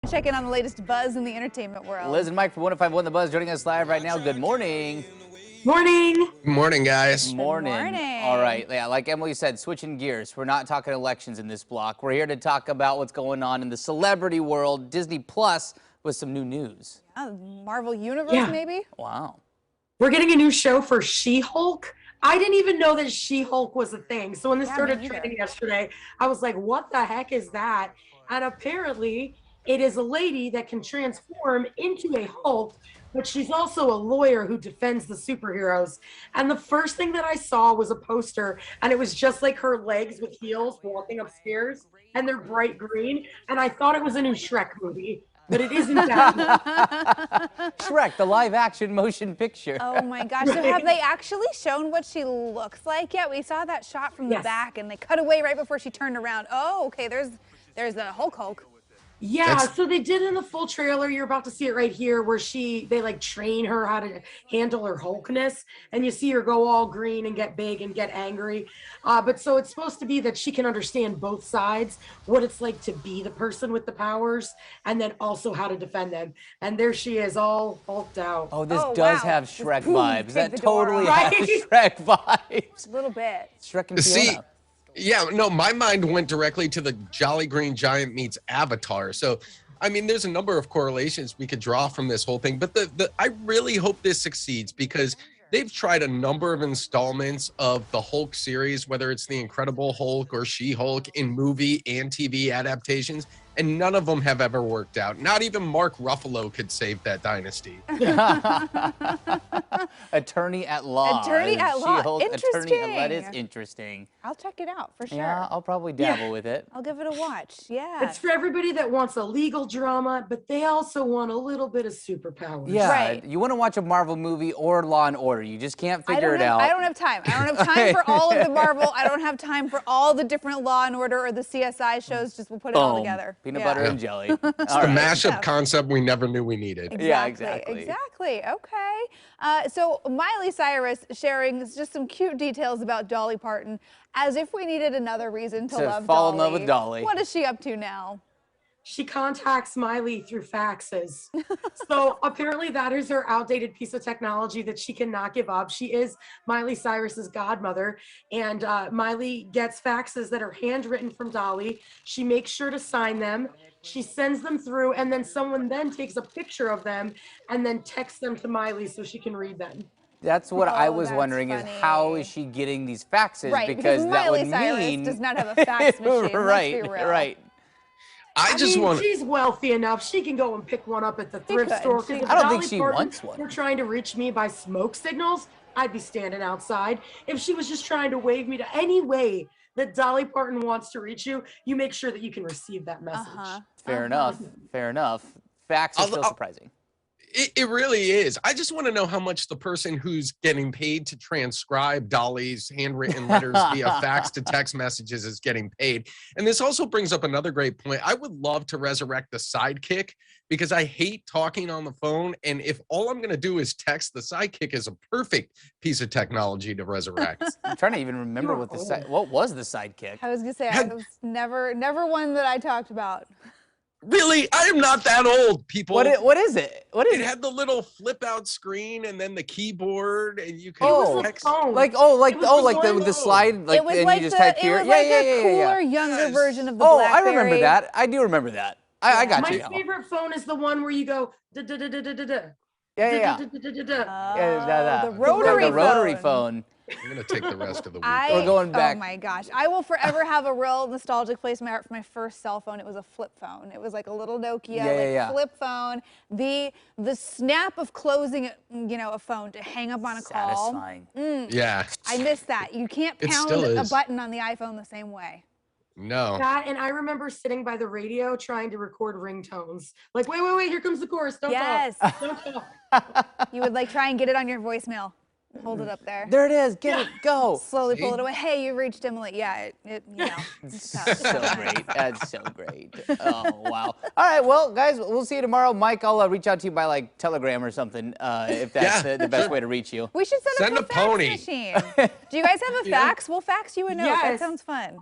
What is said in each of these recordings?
Check in on the latest buzz in the entertainment world. Liz and Mike from 105.1 The Buzz joining us live right now. Good morning. Morning. Good morning, guys. Morning. Good morning. All right. Yeah, like Emily said, switching gears. We're not talking elections in this block. We're here to talk about what's going on in the celebrity world. Disney Plus with some new news. Marvel Universe, maybe? Wow. We're getting a new show for She-Hulk. I didn't even know that She-Hulk was a thing. So when this started trending yesterday, I was like, what the heck is that? And apparently it is a lady that can transform into a Hulk, but she's also a lawyer who defends the superheroes. And the first thing that I saw was a poster, and it was just like her legs with heels walking upstairs, and they're bright green. And I thought it was a new Shrek movie, but it isn't that. Shrek, the live-action motion picture. Oh my gosh! So have they actually shown what she looks like yet? We saw that shot from the back, and they cut away right before she turned around. Oh, okay. There's a Hulk. Yeah, so they did in the full trailer. You're about to see it right here, where they like train her how to handle her Hulkness, and you see her go all green and get big and get angry. But so it's supposed to be that she can understand both sides, what it's like to be the person with the powers, and then also how to defend them. And there she is, all hulked out. Oh, this does have Shrek vibes. That totally has Shrek vibes. A little bit. Shrek and Fiona. Yeah, no, my mind went directly to the Jolly Green Giant meets Avatar. So, I mean, there's a number of correlations we could draw from this whole thing, but I really hope this succeeds because they've tried a number of installments of the Hulk series, whether it's the Incredible Hulk or She-Hulk in movie and TV adaptations, and none of them have ever worked out. Not even Mark Ruffalo could save that dynasty. Attorney at law. Attorney at law. She-Hulk, Interesting. attorney at law. That is interesting. I'll check it out for sure. Yeah, I'll probably dabble with it. I'll give it a watch. Yeah. It's for everybody that wants a legal drama, but they also want a little bit of superpowers. Yeah, right. You want to watch a Marvel movie or Law and Order. You just can't figure it out. I don't have time. I don't have time for all of the Marvel. I don't have time for all the different Law and Order or the CSI shows. Just we'll put it all together. Peanut butter and jelly. It's the mashup concept we never knew we needed. Exactly. Yeah, exactly. Exactly. Okay. So Miley Cyrus sharing just some cute details about Dolly Parton, as if we needed another reason to love fall Dolly. in love with Dolly. What is she up to now? She contacts Miley through faxes. So apparently that is her outdated piece of technology that she cannot give up. She is Miley Cyrus's godmother, and Miley gets faxes that are handwritten from Dolly. She makes sure to sign them. She sends them through, and then someone then takes a picture of them and then texts them to Miley so she can read them. That's what I was that's wondering is how is she getting these faxes? Right, because that Miley would Cyrus mean does not have a fax machine. right, Let's be real. right. I mean, she's wealthy enough. She can go and pick one up at the thrift store. I don't think she wants one. If you're trying to reach me by smoke signals, I'd be standing outside. If she was just trying to wave me to any way that Dolly Parton wants to reach you, you make sure that you can receive that message. Fair enough. Fair enough. Fax is still surprising. It really is. I just want to know how much the person who's getting paid to transcribe Dolly's handwritten letters via fax to text messages is getting paid. And this also brings up another great point. I would love to resurrect the sidekick because I hate talking on the phone. And if all I'm going to do is text, the sidekick is a perfect piece of technology to resurrect. I'm trying to even remember what was the sidekick. I was going to say, it was never one that I talked about. Really? I am not that old, people. What is it? It had the little flip out screen and then the keyboard and you could text. Like the slide, like, and you just type here. It was like a cooler, younger version of the BlackBerry. I remember that. I do remember that. I got you. My favorite phone is the one where you go da da da da da da da. The rotary phone. I'm going to take the rest of the week. We're going back. Oh my gosh. I will forever have a real nostalgic place in my heart for my first cell phone. It was a flip phone. It was like a little Nokia flip phone. The snap of closing a phone to hang up on a call. Satisfying. Yeah. I miss that. You can't pound a button on the iPhone the same way. No. That, and I remember sitting by the radio trying to record ringtones. Like, wait, here comes the chorus. Don't talk. Don't talk. You would try and get it on your voicemail. Hold it up there. There it is. Get it. Go. Slowly pull it away. Hey, you reached Emily. Yeah, It's so great. That's so great. Oh, wow. All right, well, guys, we'll see you tomorrow. Mike, I'll reach out to you by Telegram or something if that's the best way to reach you. We should send up a pony. fax machine. Do you guys have a fax? We'll fax you a note. That sounds fun.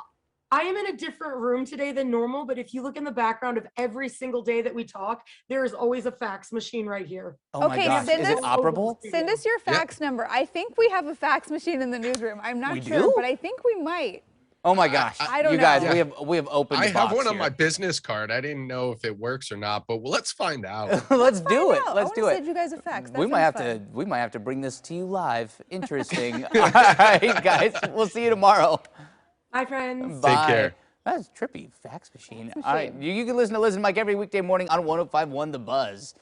I am in a different room today than normal, but if you look in the background of every single day that we talk, there is always a fax machine right here. Oh my gosh, is it operable? Send us your fax number. I think we have a fax machine in the newsroom. I'm not sure, do? but I think we might. Oh my gosh, I don't you guys, know. we have opened the box. I have one on here. my business card. I didn't know if it works or not, but let's find out. Let's do it. Let's do it. Send you guys a fax. We might have to bring this to you live. Interesting. All right, guys, we'll see you tomorrow. Bye, friends. Bye. Take care. That's trippy. Fax machine. All right, you can listen to Mike every weekday morning on 105.1 The Buzz.